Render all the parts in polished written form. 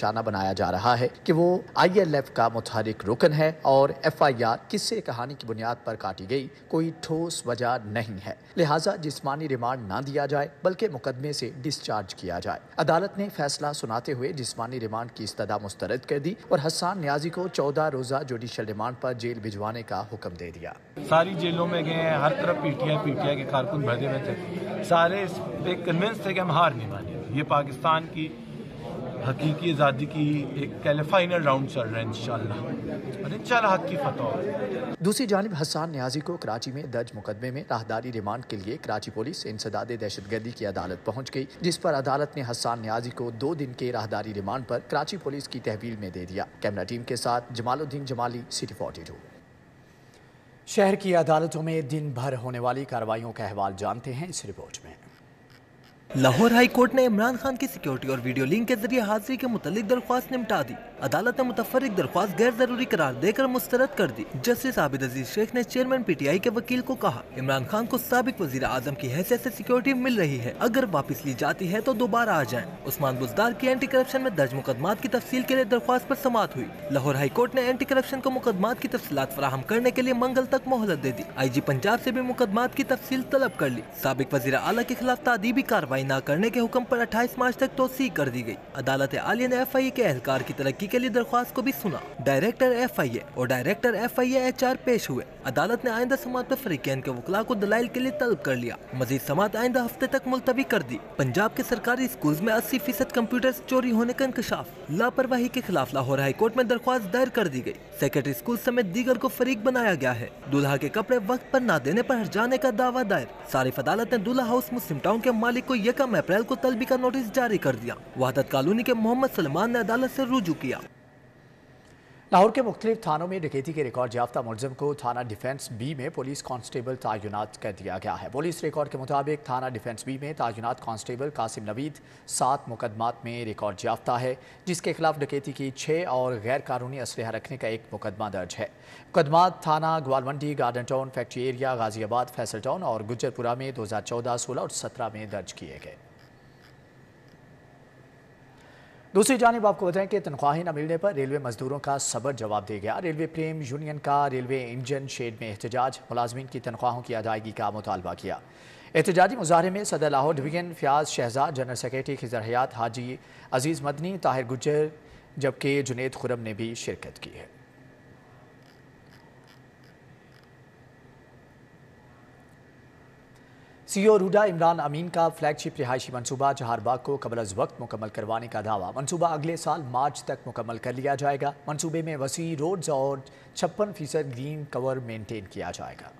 نشانہ بنایا جا رہا ہے کہ وہ ILF کا متحرک رکن ہے اور FIR قصے کہانی کی بنیاد پر کاٹی گئی کوئی ٹھوس وجہ نہیں ہے، لہٰذا جسمانی ریمانڈ نہ دیا جائے بلکہ مقدمے سے ڈسچارج کیا جائے۔ عدالت نے فیصلہ سناتے ہوئے جسمانی ریمانڈ کی استدعا مسترد کر دی اور حسان نیازی کو 14 روزہ جوڈیشل ریمانڈ پر جیل بھجوانے کا حکم دے دیا۔ ساری جیلوں میں گئے ہیں، ہر طرف پی ٹی آئی کے کارکن بھرے ہوئے تھے، سارے اس پہ کنونس تھے کہ ہم ہار نہیں مانیں گے۔ یہ پاکستان کی حقیقی آزادی کی ایک فائنل راؤنڈ چل رہا ہے انشاءاللہ، اور انشاءاللہ حق کی فتح ہوگی۔ دوسری جانب حسان نیازی کو کراچی میں درج مقدمے میں راہداری ریمانڈ کے لیے کراچی پولیس انسداد دہشت گردی کی عدالت پہنچ گئی، جس پر عدالت نے حسان نیازی کو 2 دن کے راہداری ریمانڈ پر کراچی پولیس کی تحویل میں دے دیا۔ کیمرہ ٹیم کے ساتھ جمال الدین جمالی، City 42۔ شہر کی عدالتوں میں دن بھر ہونے والی کارروائیوں کا احوال جانتے ہیں اس رپورٹ میں۔ لاہور ہائی کورٹ نے عمران خان کی سیکیورٹی اور ویڈیو لنک کے ذریعے حاضری کے متعلق درخواست نمٹا دی۔ عدالت نے متفرق درخواست غیر ضروری قرار دے کر مسترد کر دی۔ جسٹس عابد عزیز شیخ نے چیئرمین PTI کے وکیل کو کہا، عمران خان کو سابق وزیر اعظم کی حیثیت سے سیکیورٹی مل رہی ہے، اگر واپس لی جاتی ہے تو دوبارہ آ جائیں۔ عثمان بزدار کی اینٹی کرپشن میں درج مقدمات کی تفصیل کے لیے درخواست پر سماعت ہوئی۔ لاہور ہائی کورٹ نے اینٹی کرپشن کو مقدمات کی تفصیلات فراہم کرنے کے لیے منگل تک مہلت دے دی۔ IG پنجاب سے بھی مقدمات کی تفصیل طلب کر لی۔ سابق وزیر اعلیٰ کے خلاف تعدیبی کارروائی نہ کرنے کے حکم پر 28 مارچ تک توسیع کر دی گئی۔ عدالت عالیہ نے FIA کے اہلکار کی ترقی کے لیے درخواست کو بھی سنا۔ ڈائریکٹر FIA اور ڈائریکٹر FIA HR پیش ہوئے۔ عدالت نے آئندہ سماعت پر فریقین کے وکلاء کو دلائل کے لیے طلب کر لیا۔ مزید سماعت آئندہ ہفتے تک ملتوی کر دی۔ پنجاب کے سرکاری اسکولز میں 80% کمپیوٹرز چوری ہونے کا انکشاف۔ لاپرواہی کے خلاف لاہور ہائی کورٹ میں درخواست دائر کر دی گئی۔ سیکرٹری اسکول سمیت دیگر کو فریق بنایا گیا ہے۔ دولہا کے کپڑے وقت پر نہ دینے پر ہرجانے کا دعویٰ دائر۔ صارف عدالت نے دولہا ہاؤس مسلم ٹاؤن کے مالک کو 1 اپریل کو طلبی کا نوٹس جاری کر دیا۔ وحدت کالونی کے محمد سلمان نے عدالت سے رجوع کیا۔ لاہور کے مختلف تھانوں میں ڈکیتی کے ریکارڈ یافتہ ملزم کو تھانہ ڈیفنس B میں پولیس کانسٹیبل تعینات کر دیا گیا ہے۔ پولیس ریکارڈ کے مطابق تھانہ ڈیفنس B میں تعینات کانسٹیبل قاسم نوید 7 مقدمات میں ریکارڈ یافتہ ہے، جس کے خلاف ڈکیتی کی 6 اور غیر قانونی اسلحہ رکھنے کا 1 مقدمہ درج ہے۔ مقدمات تھانہ گوالمنڈی، گارڈن ٹاؤن، فیکٹری ایریا، غازی آباد، فیصل ٹاؤن اور گجرپورہ میں 2014، 16 اور 17 میں درج کیے گئے۔ دوسری جانب آپ کو بتائیں کہ تنخواہیں نہ ملنے پر ریلوے مزدوروں کا صبر جواب دے گیا۔ ریلوے پریم یونین کا ریلوے انجن شیڈ میں احتجاج، ملازمین کی تنخواہوں کی ادائیگی کا مطالبہ کیا۔ احتجاجی مظاہرے میں صدر Lahore division Fayyaz Shahzad, general secretary Khizar Hayat, Haji عزیز مدنی، طاہر گجر جبکہ جنید خرم نے بھی شرکت کی ہے۔ CEO روڈا عمران امین کا فلیگ شپ رہائشی منصوبہ چہار باغ کو قبل از وقت مکمل کروانے کا دعویٰ۔ منصوبہ اگلے سال مارچ تک مکمل کر لیا جائے گا۔ منصوبے میں وسیع روڈز اور 56% گرین کور مینٹین کیا جائے گا۔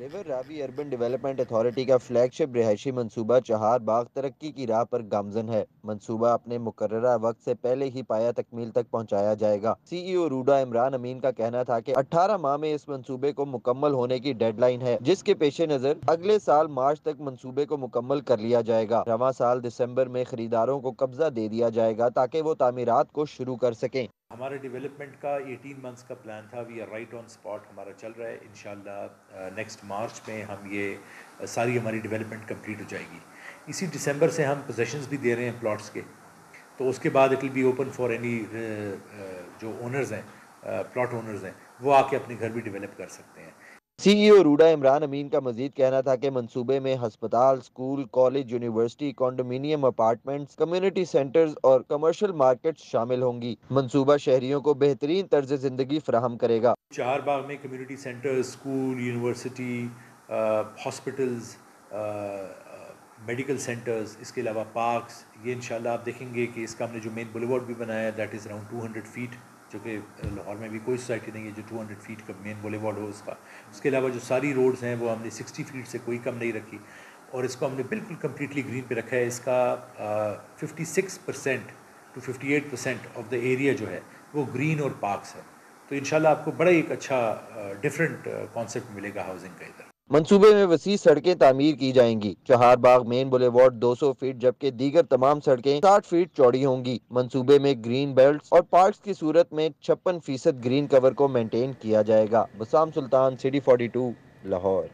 ریور راوی اربن ڈیولپمنٹ اتھارٹی کا فلیگ شپ رہائشی منصوبہ چہار باغ ترقی کی راہ پر گامزن ہے۔ منصوبہ اپنے مقررہ وقت سے پہلے ہی پایہ تکمیل تک پہنچایا جائے گا۔ CEO روڈا عمران امین کا کہنا تھا کہ 18 ماہ میں اس منصوبے کو مکمل ہونے کی ڈیڈ لائن ہے، جس کے پیش نظر اگلے سال مارچ تک منصوبے کو مکمل کر لیا جائے گا۔ رواں سال دسمبر میں خریداروں کو قبضہ دے دیا جائے گا تاکہ وہ تعمیرات کو شروع کر سکیں۔ ہمارے ڈیولپمنٹ کا 18 منتھس کا پلان تھا، we are right on spot, ہمارا چل رہا ہے۔ انشاءاللہ نیکسٹ مارچ میں ہم یہ ساری ہماری ڈیولپمنٹ کمپلیٹ ہو جائے گی۔ اسی دسمبر سے ہم پوزیشنز بھی دے رہے ہیں پلاٹس کے، تو اس کے بعد it will be open for any جو اونرز ہیں، پلاٹ اونرز ہیں، وہ آ کے اپنے گھر بھی ڈیولپ کر سکتے ہیں۔ CEO روڈا عمران امین کا مزید کہنا تھا کہ منصوبے میں ہسپتال، school, college, university, condominium apartments, community centres اور کمرشل مارکیٹس شامل ہوں گی۔ منصوبہ شہریوں کو بہترین طرز زندگی فراہم کرے گا۔ چہار باغ میں community centres, school, university, hospitals, medical centres, اس کے علاوہ پارکس، یہ انشاءاللہ آپ دیکھیں گے کہ اس کا ہم نے جو مین بلیوارڈ بھی بنایا ہے دیٹ از اراؤنڈ 200 فیٹ، جو کہ لاہور میں بھی کوئی سوسائٹی نہیں ہے جو 200 فیٹ کا مین بولی وارڈ ہو اس کا۔ اس کے علاوہ جو ساری روڈز ہیں وہ ہم نے 60 فیٹ سے کوئی کم نہیں رکھی، اور اس کو ہم نے بالکل کمپلیٹلی گرین پہ رکھا ہے۔ اس کا 56% to 58% آف دا ایریا جو ہے وہ گرین اور پارکس ہے، تو انشاءاللہ آپ کو بڑا ایک اچھا ڈفرینٹ کانسیپٹ ملے گا ہاؤسنگ کا ادھر۔ منصوبے میں وسیع سڑکیں تعمیر کی جائیں گی۔ چہار باغ مین بولیوارڈ 200 فیٹ جبکہ دیگر تمام سڑکیں 60 فیٹ چوڑی ہوں گی۔ منصوبے میں گرین بیلٹس اور پارکس کی صورت میں 56% گرین کور کو مینٹین کیا جائے گا۔ بسام سلطان، City 42، لاہور۔